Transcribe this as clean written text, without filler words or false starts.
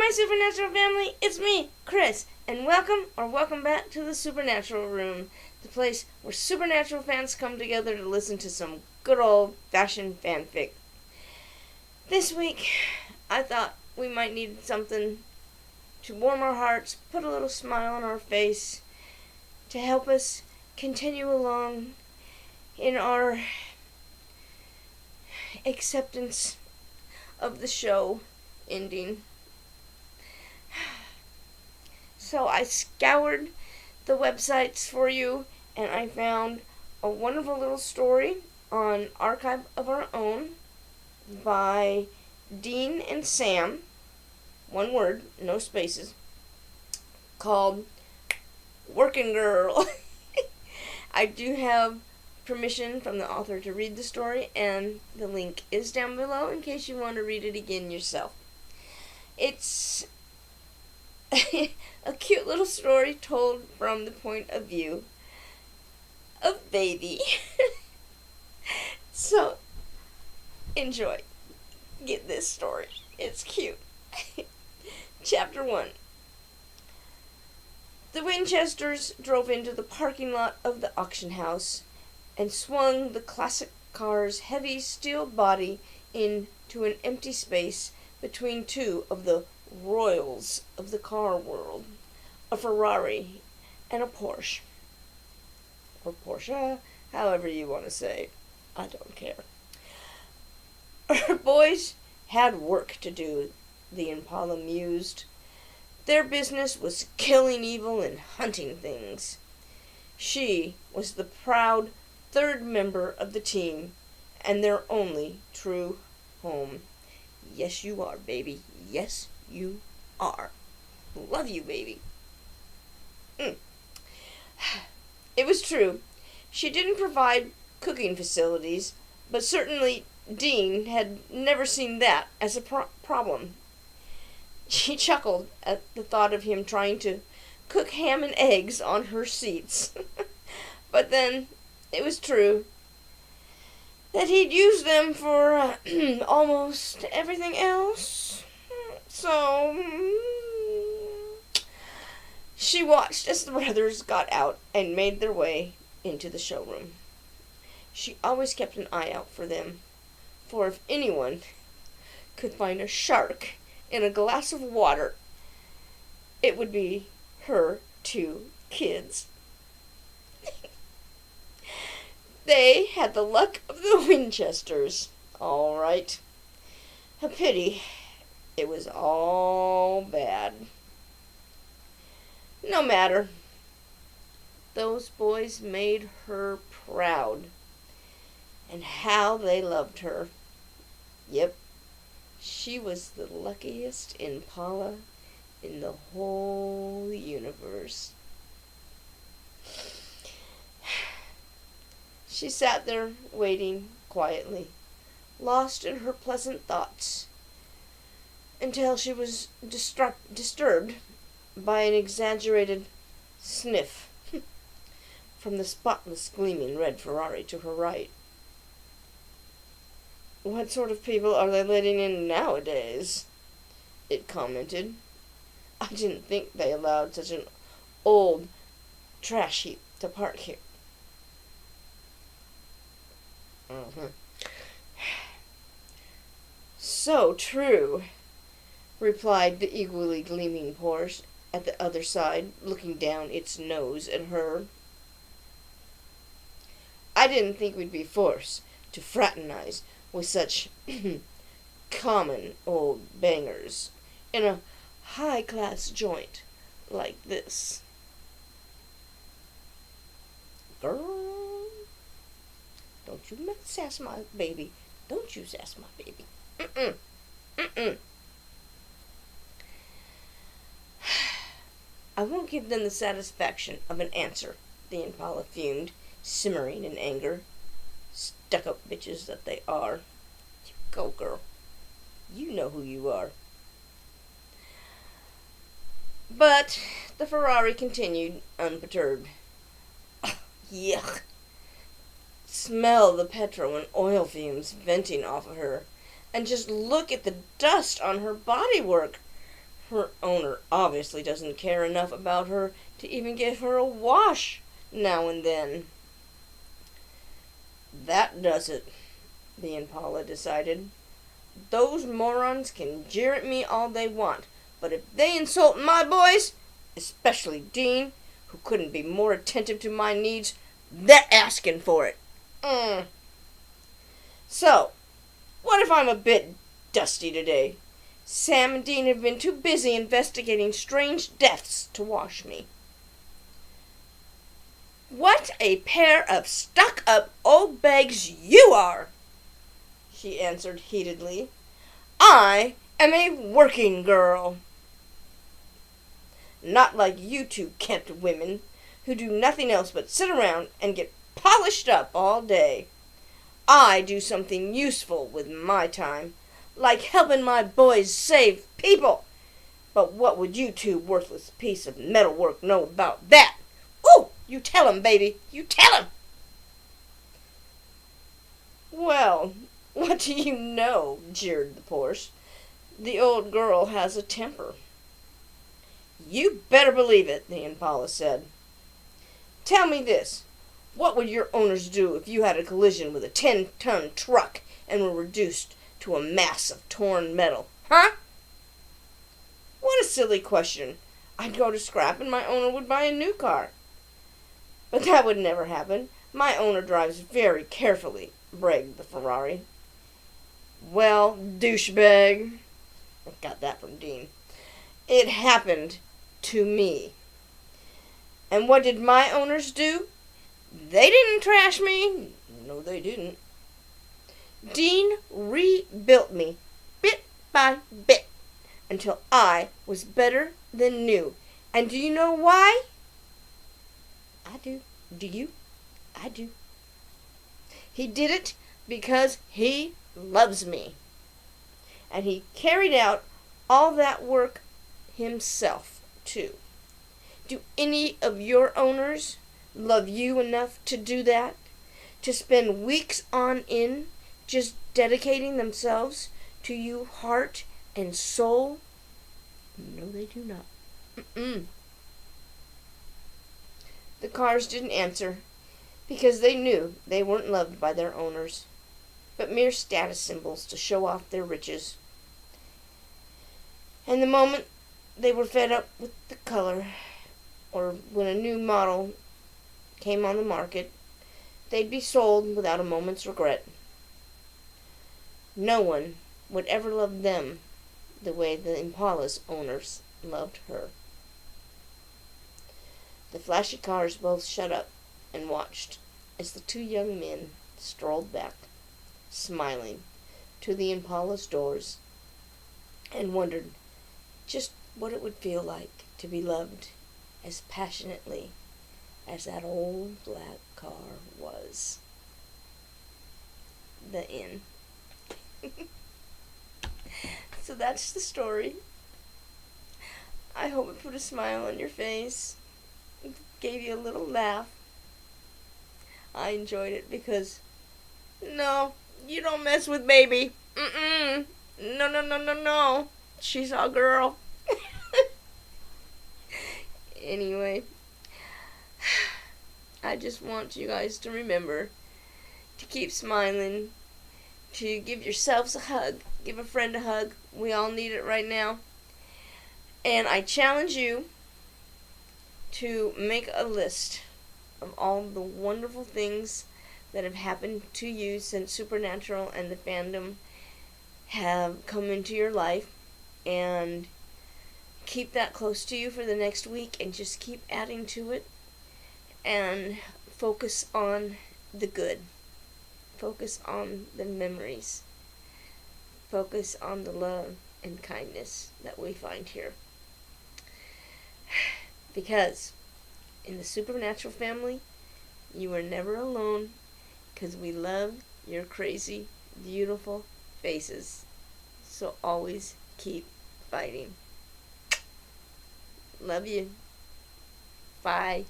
my supernatural family, it's me, Chris, and welcome back to the Supernatural Room, the place where supernatural fans come together to listen to some good old-fashioned fanfic. This week, I thought we might need something to warm our hearts, put a little smile on our face, to help us continue along in our acceptance of the show ending. So I scoured the websites for you, and I found a wonderful little story on Archive of Our Own by Dean and Sam, one word, no spaces, called Working Girl. I do have permission from the author to read the story, and the link is down below in case you want to read it again yourself. It's a cute little story told from the point of view of Baby. So, enjoy. Get this story. It's cute. Chapter 1. The Winchesters drove into the parking lot of the auction house and swung the classic car's heavy steel body into an empty space between two of the royals of the car world, a Ferrari and a Porsche. Or Porsche, however you want to say. I don't care. Our boys had work to do, the Impala mused. Their business was killing evil and hunting things. She was the proud third member of the team and their only true home. Yes, you are, baby. Yes, you are. Love you, baby. It was true. She didn't provide cooking facilities, but certainly Dean had never seen that as a problem. She chuckled at the thought of him trying to cook ham and eggs on her seats. But then, it was true that he'd use them for almost everything else. So, she watched as the brothers got out and made their way into the showroom. She always kept an eye out for them, for if anyone could find a shark in a glass of water, it would be her two kids. They had the luck of the Winchesters, all right. A pity it was all bad. No matter. Those boys made her proud. And how they loved her. Yep, she was the luckiest Impala in the whole universe. She sat there waiting quietly, lost in her pleasant thoughts, until she was disturbed by an exaggerated sniff from the spotless gleaming red Ferrari to her right. "What sort of people are they letting in nowadays?" it commented. "I didn't think they allowed such an old trash heap to park here." "So true," replied the equally gleaming Porsche at the other side, looking down its nose at her. "I didn't think we'd be forced to fraternize with such common old bangers in a high-class joint like this." "Girl, don't you sass my baby. Don't you sass my baby. I won't give them the satisfaction of an answer," the Impala fumed, simmering in anger. "Stuck-up bitches that they are. You go, girl. You know who you are." But the Ferrari continued, unperturbed. Yuck. Smell the petrol and oil fumes venting off of her, and just look at the dust on her bodywork. Her owner obviously doesn't care enough about her to even give her a wash now and then. That does it, the Impala decided. Those morons can jeer at me all they want, but if they insult my boys, especially Dean, who couldn't be more attentive to my needs, they're asking for it. So, what if I'm a bit dusty today? Sam and Dean have been too busy investigating strange deaths to wash me. What a pair of stuck-up old bags you are, she answered heatedly. I am a working girl. Not like you two Kent women, who do nothing else but sit around and get polished up all day. I do something useful with my time, like helping my boys save people. But what would you two worthless piece of metalwork know about that? Ooh, you tell 'em, baby, you tell 'em. Well, what do you know, jeered the Porsche. The old girl has a temper. You better believe it, the Impala said. Tell me this. What would your owners do if you had a collision with a 10-ton truck and were reduced to a mass of torn metal? Huh? What a silly question. I'd go to scrap and my owner would buy a new car. But that would never happen. My owner drives very carefully, bragged the Ferrari. Well, douchebag. I got that from Dean. It happened to me. And what did my owners do? They didn't trash me. No, they didn't. Dean rebuilt me bit by bit until I was better than new. And do you know why? I do. Do you? I do. He did it because he loves me. And he carried out all that work himself, too. Do any of your owners love you enough to do that? To spend weeks on end just dedicating themselves to you heart and soul? No, they do not. The cars didn't answer because they knew they weren't loved by their owners, but mere status symbols to show off their riches. And the moment they were fed up with the color, or when a new model came on the market, they'd be sold without a moment's regret. No one would ever love them the way the Impala's owners loved her. The flashy cars both shut up and watched as the two young men strolled back, smiling, to the Impala's doors, and wondered just what it would feel like to be loved as passionately as that old black car was. The end. So that's the story. I hope it put a smile on your face. It gave you a little laugh. I enjoyed it because, no, you don't mess with baby. No, no, no, no, no. She's our girl. Anyway, I just want you guys to remember to keep smiling, to give yourselves a hug, give a friend a hug. We all need it right now. And I challenge you to make a list of all the wonderful things that have happened to you since Supernatural and the fandom have come into your life, and keep that close to you for the next week and just keep adding to it and focus on the good. Focus on the memories. Focus on the love and kindness that we find here. Because in the Supernatural family, you are never alone, because we love your crazy, beautiful faces. So always keep fighting. Love you. Bye.